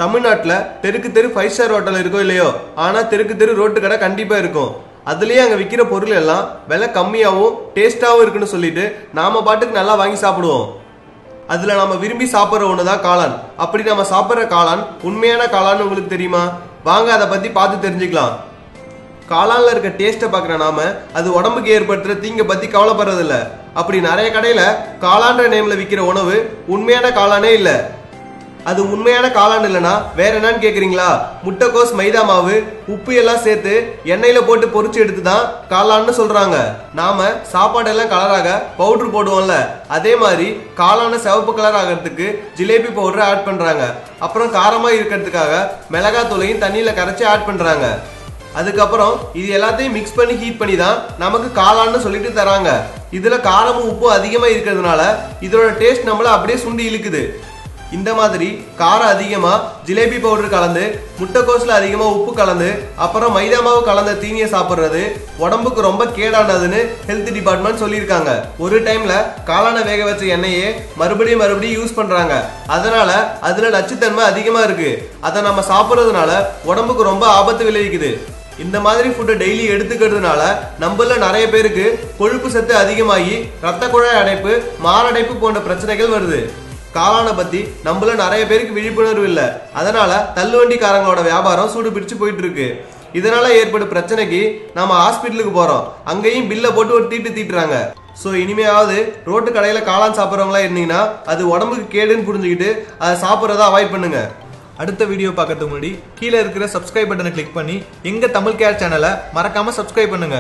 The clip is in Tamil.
தமிழ்நாட்டுல தெருக்கு தெரு 5 ஸ்டார் ஹோட்டல் இருக்கோ இல்லையோ, ஆனா தெருக்கு தெரு ரோட்டு கடை கண்டிப்பா இருக்கும். அதுலயே அங்க விக்கிற பொருள் எல்லாம் விலை கம்மியாவும் டேஸ்டாவும் இருக்குன்னு சொல்லிட்டு நாம பாட்டுக்கு நல்லா வாங்கி சாப்பிடுவோம். அதுல நாம விரும்பி சாப்பிடுற ஒண்ணுதான் காளான். அப்படி நம்ம சாப்பிடுற காளான் உண்மையான காளான் உங்களுக்கு தெரியுமா? வாங்க அதை பத்தி பார்த்து தெரிஞ்சுக்கலாம். காளான்ல இருக்க டேஸ்ட்டை பார்க்குற நாம அது உடம்புக்கு ஏற்படுத்துற தீங்கை பத்தி கவலைப்படுறது இல்ல. அப்படி நிறைய கடையில காளான்ற நேம்ல விற்கிற உணவு உண்மையான காளானே இல்ல. அது உண்மையான காளான் இல்லைன்னா வேற என்னன்னு கேக்குறீங்களா? முட்டைக்கோஸ், மைதா மாவு, உப்பு எல்லாம் சேர்த்து எண்ணெயில போட்டு பொரிச்சு எடுத்து தான் காளான்னு சொல்றாங்க. நாம சாப்பாடெல்லாம் கலராக பவுடர் போடுவோம்ல, அதே மாதிரி காளான சிவப்பு கலர் ஆகிறதுக்கு ஜிலேபி பவுடர் ஆட் பண்றாங்க. அப்புறம் காரமா இருக்கிறதுக்காக மிளகாத்தூளையும் தண்ணியில கரைச்சி ஆட் பண்றாங்க. அதுக்கப்புறம் இது எல்லாத்தையும் மிக்ஸ் பண்ணி ஹீட் பண்ணி தான் நமக்கு காளான்னு சொல்லிட்டு தராங்க. இதுல காரமும் உப்பும் அதிகமா இருக்கிறதுனால இதோட டேஸ்ட் நம்மள அப்படியே சுண்டி இழுக்குது. இந்த மாதிரி காரம் அதிகமா ஜிலேபி பவுடர் கலந்து, முட்டைக்கோஸ்ல அதிகமா உப்பு கலந்து, அப்புறம் மைதா மாவு கலந்த தீனியை சாப்பிடுறது உடம்புக்கு ரொம்ப கேடானதுன்னு ஹெல்த் டிபார்ட்மெண்ட் சொல்லியிருக்காங்க. ஒரு டைம்ல காளான வேக வச்ச எண்ணெயே மறுபடியும் யூஸ் பண்றாங்க. அதனால அதுல நச்சுத்தன்மை அதிகமா இருக்கு. அதை நம்ம சாப்பிடுறதுனால உடம்புக்கு ரொம்ப ஆபத்து விளைவிக்குது. இந்த மாதிரி ஃபுட்டை டெய்லி எடுத்துக்கிறதுனால நம்மள நிறைய பேருக்கு கொழுப்பு சத்து அதிகமாகி ரத்த குழாய் அடைப்பு, மாரடைப்பு போன்ற பிரச்சனைகள் வருது. காளானை பத்தி நம்மள நிறைய பேருக்கு விழிப்புணர்வு இல்ல. அதனால தள்ளுவண்டிக்காரங்களோட வியாபாரம் சூடு பிடிச்சு போயிட்டு இருக்கு. இதனால ஏற்படும் பிரச்சனைக்கு நாம ஹாஸ்பிட்டலுக்கு போறோம். அங்கேயும் பில்ல போட்டு ஒரு தீட்டுறாங்க. சோ இனிமையாவது ரோட்டு கடையில காளான் சாப்பிட்றவங்களா இருந்தீங்கன்னா அது உடம்புக்கு கேடுன்னு புரிஞ்சுக்கிட்டு அதை சாப்பிட்றத அவாய்ட் பண்ணுங்க. அடுத்த வீடியோ பார்க்கறதுக்கு முன்னாடி கீழே இருக்கிற சப்ஸ்கிரைப் பட்டனை கிளிக் பண்ணி எங்க தமிழ் கேர் சேனலை மறக்காம சப்ஸ்கிரைப் பண்ணுங்க.